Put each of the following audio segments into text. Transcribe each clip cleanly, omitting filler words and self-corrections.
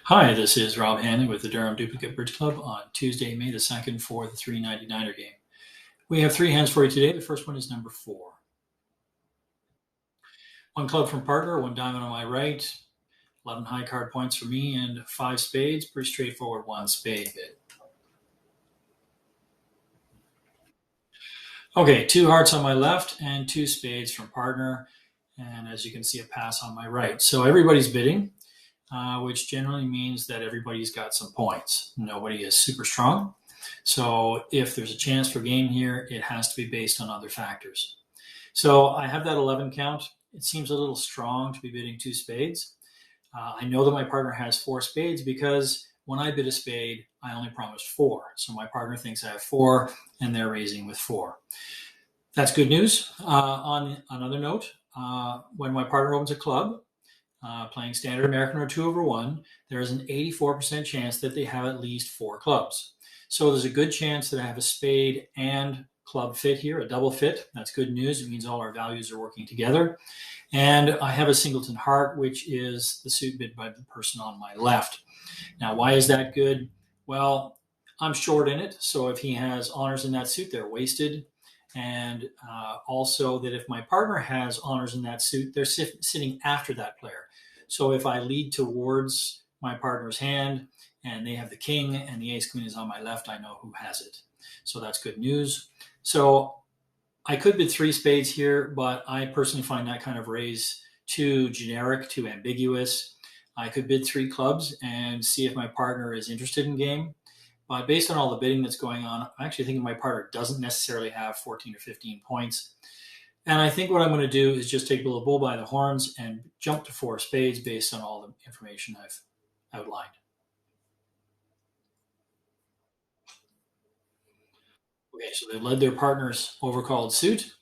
Hi, this is Rob Hanley with the Durham Duplicate Bridge Club on Tuesday, May the 2nd for the 399er game. We have three hands for you today. The first one is number 4. One club from partner, one diamond on my right, 11 high card points for me, and 5 spades. Pretty straightforward one spade bid. Okay, 2 hearts on my left and 2 spades from partner. And as you can see, a pass on my right. So everybody's bidding, which generally means that everybody's got some points. Nobody is super strong. So if there's a chance for game here, it has to be based on other factors. So I have that 11 count. It seems a little strong to be bidding 2 spades. I know that my partner has 4 spades because when I bid a spade, I only promised 4. So my partner thinks I have 4 and they're raising with 4. That's good news. On another note, when my partner opens a club, playing standard American or 2/1, there is an 84% chance that they have at least 4 clubs. So there's a good chance that I have a spade and club fit here, a double fit. That's good news. It means all our values are working together. And I have a singleton heart, which is the suit bid by the person on my left. Now, why is that good? Well, I'm short in it. So if he has honors in that suit, they're wasted. And also that if my partner has honors in that suit, they're sitting after that player. So if I lead towards my partner's hand and they have the king and the ace queen is on my left, I know who has it. So that's good news. So I could bid 3 spades here, but I personally find that kind of raise too generic, too ambiguous. I could bid 3 clubs and see if my partner is interested in game. But based on all the bidding that's going on, I'm actually thinking my partner doesn't necessarily have 14 or 15 points. And I think what I'm going to do is just take the bull by the horns and jump to 4 spades based on all the information I've outlined. Okay, so they've led their partner's overcalled suit,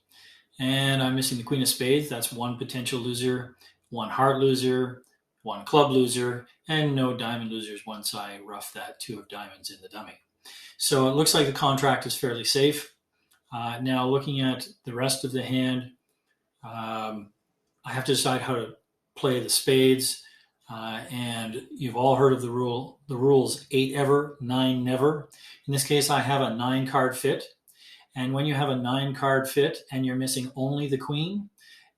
and I'm missing the queen of spades. That's one potential loser, one heart loser, one club loser, and no diamond losers once I rough that 2 of diamonds in the dummy. So it looks like the contract is fairly safe. Now looking at the rest of the hand, I have to decide how to play the spades. And you've all heard of the rules 8 ever, 9 never. In this case, I have a 9 card fit. And when you have a 9 card fit and you're missing only the queen,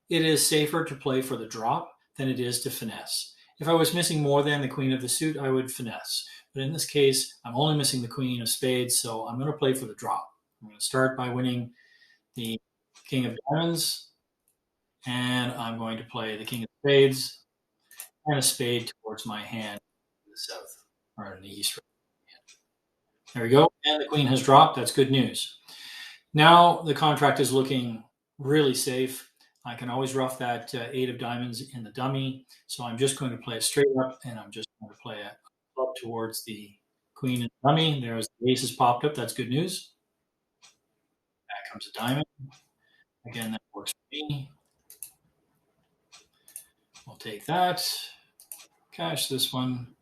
it is safer to play for the drop than it is to finesse. If I was missing more than the queen of the suit, I would finesse. But in this case, I'm only missing the queen of spades, so I'm going to play for the drop. I'm going to start by winning the king of diamonds, and I'm going to play the king of spades and a spade towards my hand in the south or in the east. There we go. And the queen has dropped. That's good news. Now the contract is looking really safe. I can always rough that 8 of diamonds in the dummy. So I'm just going to play it straight up, and I'm just going to play a club towards the queen in the dummy. There's the aces popped up. That's good news. Back comes a diamond. Again, that works for me. We'll take that. Cash this one.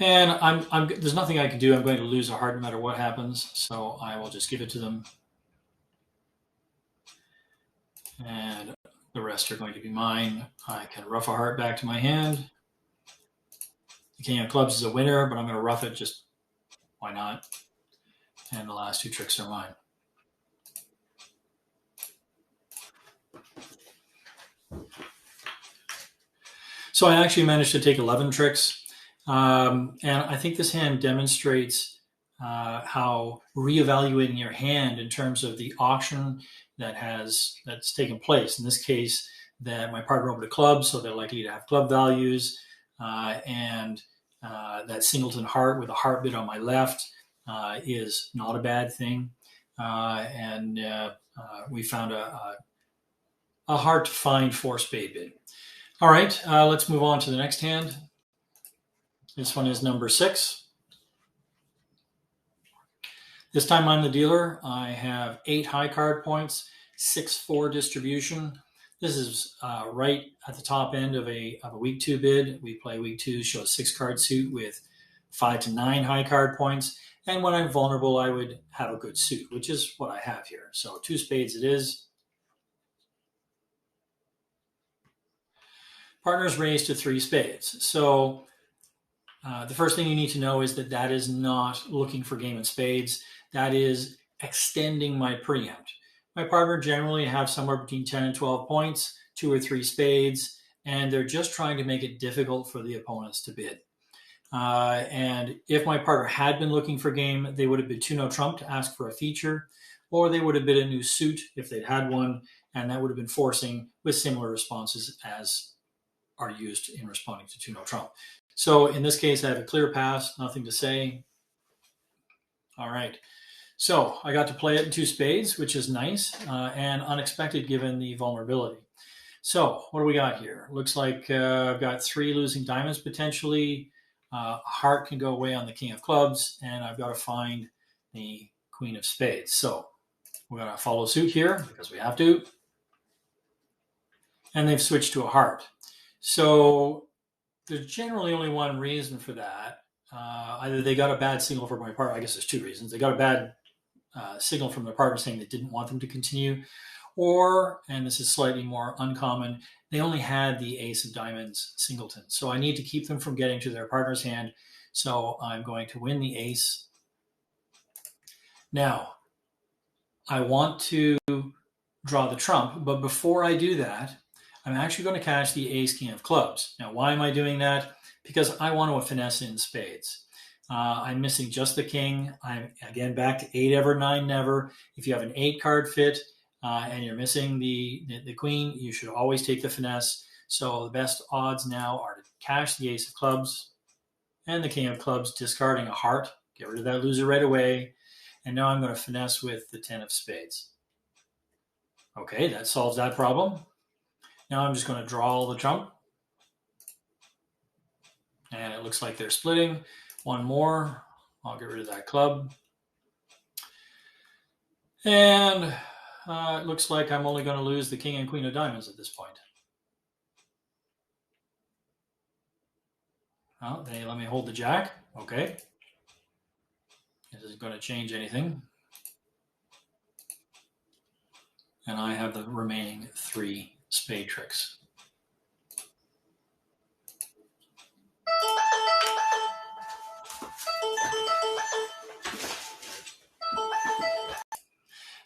And there's nothing I can do. I'm going to lose a heart no matter what happens. So I will just give it to them. And the rest are going to be mine. I can rough a heart back to my hand. The king of clubs is a winner, but I'm going to rough it. Just why not? And the last 2 tricks are mine. So I actually managed to take 11 tricks. And I think this hand demonstrates how reevaluating your hand in terms of the auction that's taken place. In this case, that my partner opened a club, so they're likely to have club values, and that singleton heart with a heart bid on my left is not a bad thing. And we found a hard to find 4 spade bid. All right, let's move on to the next hand. This one is number 6. This time I'm the dealer. I have 8 high card points, 6-4 distribution. This is right at the top end of a week 2 bid. We play week 2, show a 6 card suit with 5 to 9 high card points. And when I'm vulnerable, I would have a good suit, which is what I have here. So 2 spades it is. Partner's raised to 3 spades. So the first thing you need to know is that that is not looking for game in spades. That is extending my preempt. My partner generally have somewhere between 10 and 12 points, 2 or 3 spades, and they're just trying to make it difficult for the opponents to bid. And if my partner had been looking for game, they would have bid 2-no trump to ask for a feature, or they would have bid a new suit if they'd had one, and that would have been forcing with similar responses as are used in responding to 2-no trump. So in this case, I have a clear pass, nothing to say. All right. So I got to play it in 2 spades, which is nice and unexpected given the vulnerability. So what do we got here? Looks like I've got 3 losing diamonds potentially. A heart can go away on the king of clubs, and I've got to find the queen of spades. So we're going to follow suit here because we have to. And they've switched to a heart. So there's generally only one reason for that. Either they got a bad signal from my partner. I guess there's 2 reasons. They got a bad signal from their partner saying they didn't want them to continue. Or, and this is slightly more uncommon, they only had the ace of diamonds singleton. So I need to keep them from getting to their partner's hand. So I'm going to win the ace. Now, I want to draw the trump, but before I do that, I'm actually going to cash the ace king of clubs. Now, why am I doing that? Because I want to finesse in spades. I'm missing just the king. I'm, again, back to 8 ever, 9 never. If you have an 8 card fit and you're missing the queen, you should always take the finesse. So the best odds now are to cash the ace of clubs and the king of clubs, discarding a heart. Get rid of that loser right away. And now I'm going to finesse with the 10 of spades. Okay, that solves that problem. Now I'm just going to draw all the trump. And it looks like they're splitting. One more. I'll get rid of that club. And it looks like I'm only going to lose the king and queen of diamonds at this point. Oh, they let me hold the jack. Okay. This isn't going to change anything. And I have the remaining 3 spade tricks.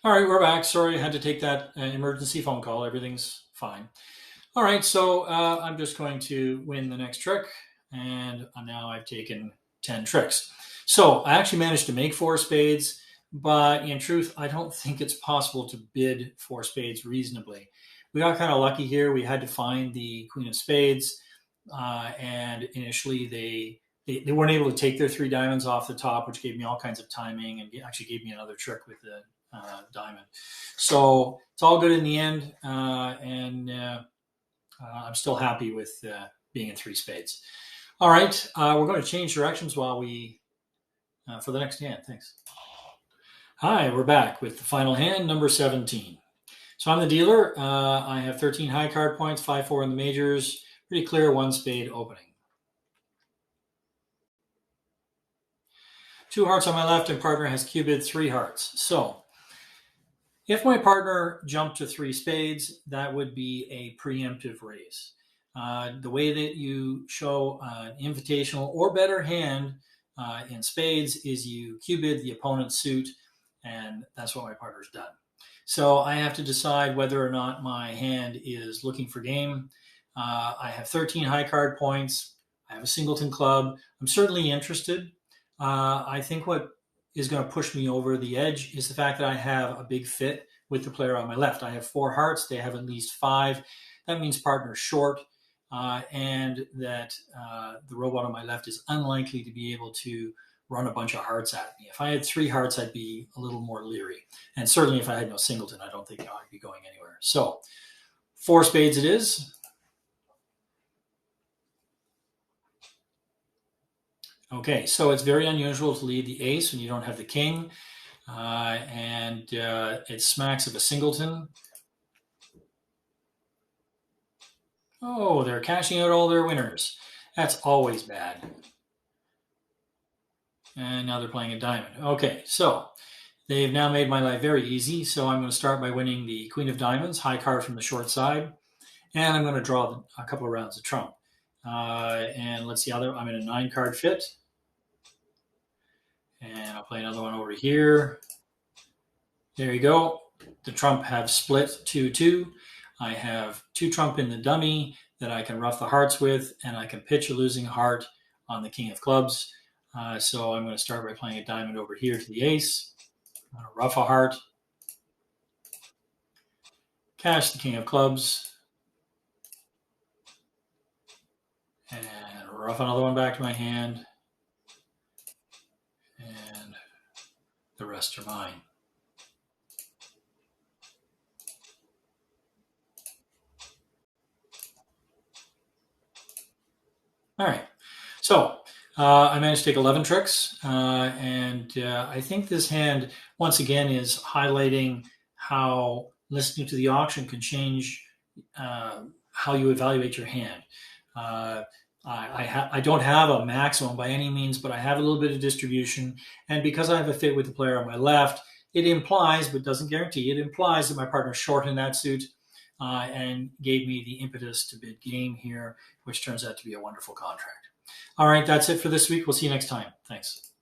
All right, we're back. Sorry, I had to take that emergency phone call. Everything's fine. All right, so I'm just going to win the next trick, and now I've taken 10 tricks. So I actually managed to make 4 spades, but in truth, I don't think it's possible to bid 4 spades reasonably. We got kind of lucky here. We had to find the queen of spades, and initially they weren't able to take their 3 diamonds off the top, which gave me all kinds of timing and actually gave me another trick with the diamond. So it's all good in the end, and I'm still happy with being in 3 spades. All right, we're going to change directions while we for the next hand. Thanks. Hi, we're back with the final hand, number 17. So I'm the dealer. I have 13 high card points, 5-4 in the majors. Pretty clear 1 spade opening. 2 hearts on my left, and partner has cubed 3 hearts. So if my partner jumped to 3 spades, that would be a preemptive raise. The way that you show an invitational or better hand in spades is you cubed the opponent's suit, and that's what my partner's done. So I have to decide whether or not my hand is looking for game. I have 13 high card points. I have a singleton club. I'm certainly interested. I think what is going to push me over the edge is the fact that I have a big fit with the player on my left. I have 4 hearts. They have at least 5. That means partner's short, and that the robot on my left is unlikely to be able to run a bunch of hearts at me. If I had 3 hearts, I'd be a little more leery. And certainly if I had no singleton, I don't think I'd be going anywhere. So 4 spades it is. Okay, so it's very unusual to lead the ace when you don't have the king. And it smacks of a singleton. Oh, they're cashing out all their winners. That's always bad. And now they're playing a diamond. Okay, so they've now made my life very easy. So I'm going to start by winning the queen of diamonds, high card from the short side. and I'm going to draw a couple of rounds of trump. And let's see how I'm in a 9-card fit. And I'll play another one over here. There you go. The trump have split 2-2. I have 2 trump in the dummy that I can ruff the hearts with, and I can pitch a losing heart on the king of clubs. So I'm going to start by playing a diamond over here to the ace. I'm going to ruff a heart, cash the king of clubs, and ruff another one back to my hand, and the rest are mine. All right, so I managed to take 11 tricks, and I think this hand, once again, is highlighting how listening to the auction can change how you evaluate your hand. I don't have a maximum by any means, but I have a little bit of distribution, and because I have a fit with the player on my left, it implies, but doesn't guarantee, it implies that my partner shortened that suit and gave me the impetus to bid game here, which turns out to be a wonderful contract. All right, that's it for this week. We'll see you next time. Thanks.